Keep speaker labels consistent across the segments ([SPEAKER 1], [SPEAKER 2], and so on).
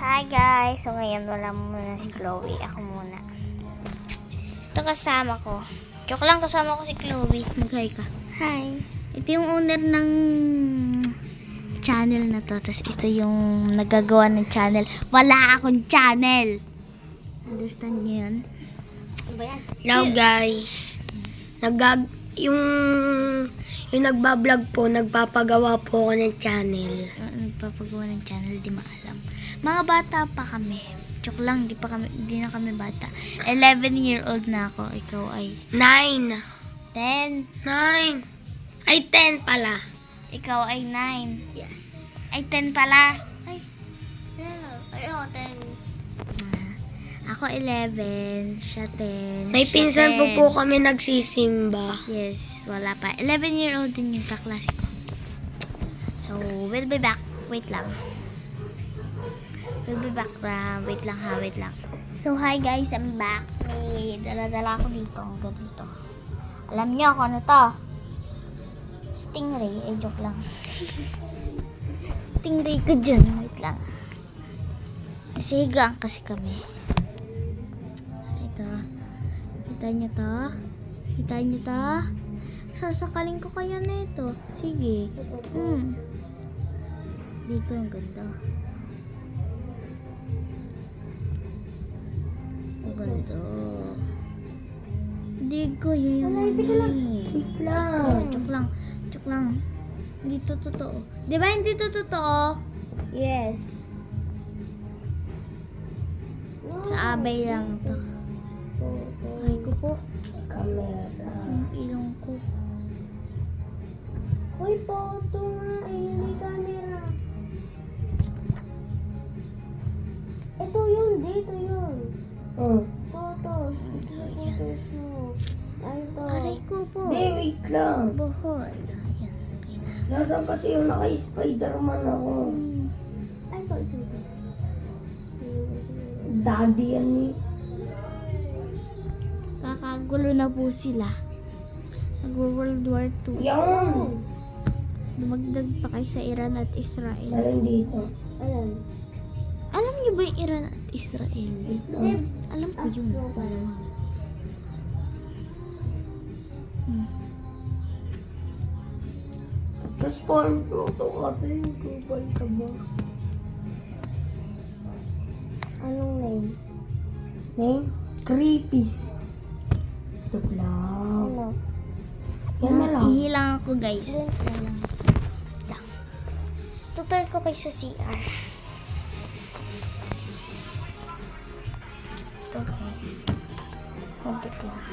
[SPEAKER 1] Hi guys! So ngayon wala muna si Chloe. Ako muna. Ito kasama ko. Joke lang, kasama ko si Chloe. Mag-hi ka. Hi! Ito yung owner ng channel na to. Tapos ito yung nagagawa ng channel. Wala akong channel! Understand nyo yun?
[SPEAKER 2] Hello guys. Yung nagbablog po, nagpapagawa po ako ng channel.
[SPEAKER 1] Nagpapagawa ng channel, di maalam. Mga bata pa kami. Joke lang, di na kami bata. 11-year-old na ako. Ikaw ay
[SPEAKER 2] 9.
[SPEAKER 1] 10.
[SPEAKER 2] 9. Ay, 10 pala.
[SPEAKER 1] Ikaw ay 9.
[SPEAKER 2] Yes.
[SPEAKER 1] Ay 10 pala. Ay,
[SPEAKER 2] 10.
[SPEAKER 1] ako 11, siya 10.
[SPEAKER 2] May
[SPEAKER 1] siya
[SPEAKER 2] pinsan
[SPEAKER 1] 10.
[SPEAKER 2] po kami nagsisimba.
[SPEAKER 1] Yes, wala pa. 11-year-old din yung kaklase ko. So, we'll be back. Wait lang. We'll be back na. Wait lang ha, wait lang. So, hi guys, I'm back. May dala-dala ako dito. Ang ganito. Alam niyo kung ano to? Stingray. Eh, joke lang. Stingray ko dyan. Wait lang. Kasi higaan kasi kami. Ito. Kita niyo to? Kita niyo to? Sasakalin ko kaya na ito. Sige. Dito ang ganda. Ang ganda. Hindi ko yun yung
[SPEAKER 2] Wait lang.
[SPEAKER 1] Joke lang. Joke lang. Hindi to totoo. Di ba hindi to totoo?
[SPEAKER 2] Yes.
[SPEAKER 1] Sa abay lang to. Ay ko po.
[SPEAKER 2] Camera.
[SPEAKER 1] Yung ilong ko.
[SPEAKER 2] Uy, photo nga. Hindi camera. Ito yun. Dito yun. Photos.
[SPEAKER 1] So, yan.
[SPEAKER 2] Ito.
[SPEAKER 1] Aray ko po.
[SPEAKER 2] Wait lang.
[SPEAKER 1] Bohol. Ayan. Okay na.
[SPEAKER 2] Nasaan kasi yung naka-Spider-Man ako?
[SPEAKER 1] Ay, ito.
[SPEAKER 2] Daddy yan eh.
[SPEAKER 1] Kakagulo na po sila. Nag-World War II.
[SPEAKER 2] Yan!
[SPEAKER 1] Dumagdag pa kayo sa Iran at Israel.
[SPEAKER 2] Alin dito?
[SPEAKER 1] Alam niyo ba yung Iran at Israel? Alam ko yun.
[SPEAKER 2] Tapos parang photo kasi yung kupal ka ba?
[SPEAKER 1] Anong name?
[SPEAKER 2] Name? Creepy. Ito lang.
[SPEAKER 1] Ano?
[SPEAKER 2] Yan na lang.
[SPEAKER 1] Ihilang ako guys. Lang. Tutor ko kayo sa CR. Okay. Hugit lang.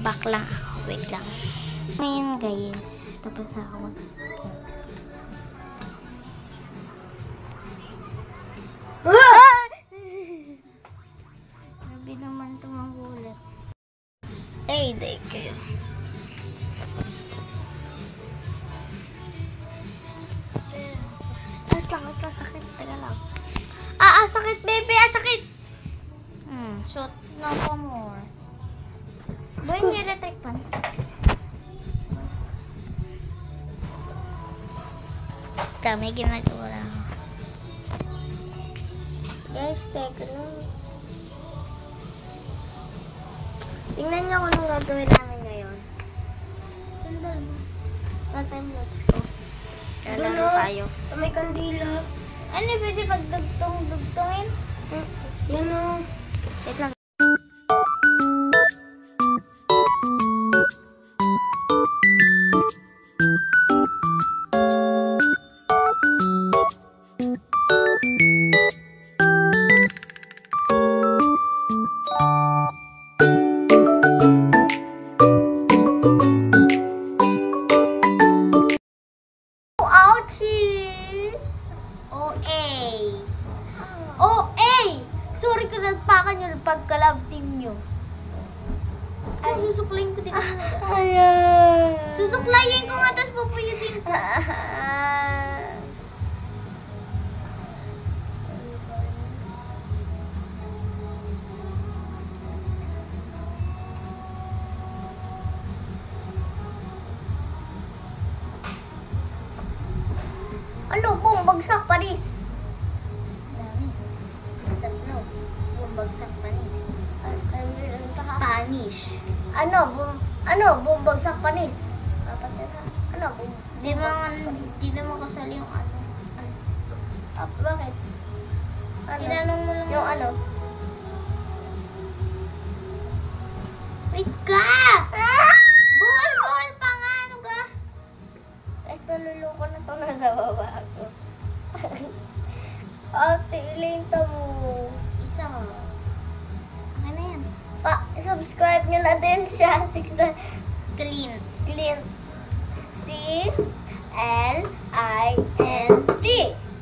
[SPEAKER 1] Back lang ako. Wait lang. Ngayon guys. Tapos na ako mag... Grabe naman ito magulat.
[SPEAKER 2] Ay, day kayo.
[SPEAKER 1] Ito, sakit. Teka lang. Sakit, baby. Sakit. Shoot. No more. Boy, yung electric pan. May ginagawa lang.
[SPEAKER 2] Guys, teka lang. Tingnan niyo kung anong gagawin namin ngayon.
[SPEAKER 1] Sundan mo.
[SPEAKER 2] Time-lapse ko.
[SPEAKER 1] Kailan tayo?
[SPEAKER 2] Sa may kandila.
[SPEAKER 1] Ano, pwede pagdugtong-dugtongin?
[SPEAKER 2] Yan o.
[SPEAKER 1] Wait lang. Pagka-love team nyo. Ay, susuklayin ko din.
[SPEAKER 2] Ayan.
[SPEAKER 1] Susuklayin ko nga, tapos pupuyutin ko. Ano po?
[SPEAKER 2] Bumbagsak Paris.
[SPEAKER 1] Dami. Tatlo. Bumbagsak panis. Spanish.
[SPEAKER 2] Bumbagsak Paris. Apat na.
[SPEAKER 1] Di naman kasali yung ano.
[SPEAKER 2] Bakit?
[SPEAKER 1] Tinanong mo lang.
[SPEAKER 2] Yung
[SPEAKER 1] Wait ka! Buhol pa nga. Ano ka?
[SPEAKER 2] Guys, naluloko na to nasa baba ako. Ate, ilinta mo.
[SPEAKER 1] Isa. Akin na yan.
[SPEAKER 2] Subscribe nyo na din siya.
[SPEAKER 1] Clean.
[SPEAKER 2] Clint. C-L-I-N-T.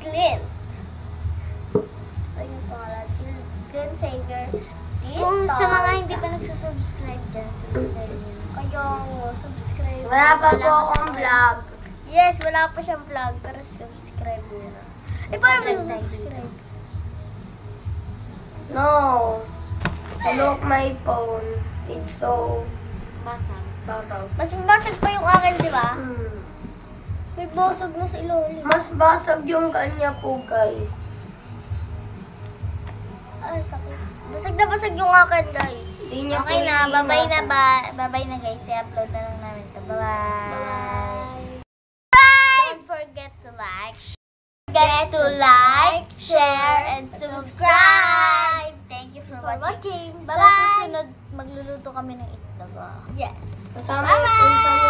[SPEAKER 2] Clint. Ito yung pangalan. Clint Sager.
[SPEAKER 1] Kung sa mga hindi pa nagsusubscribe dyan, subscribe nyo.
[SPEAKER 2] Kayo, subscribe.
[SPEAKER 1] Wala pa po akong vlog.
[SPEAKER 2] Yes, wala pa siyang vlog. Pero subscribe nyo na. Paano mo subscribe? No. Look my phone. It's so
[SPEAKER 1] Basag.
[SPEAKER 2] basag. Mas basag pa yung akin, di ba? May basag na sa ilalim. Mas basag yung kanya po, guys. Ay, sakit. Basag yung akin, guys.
[SPEAKER 1] Okay na, babay na guys. I-upload na lang namin to. Bye-bye. Don't forget to like, share, and subscribe. Thank you for watching.
[SPEAKER 2] Bye-bye.
[SPEAKER 1] Sa susunod, magluluto kami ng itlog.
[SPEAKER 2] Yes.
[SPEAKER 1] Bye-bye.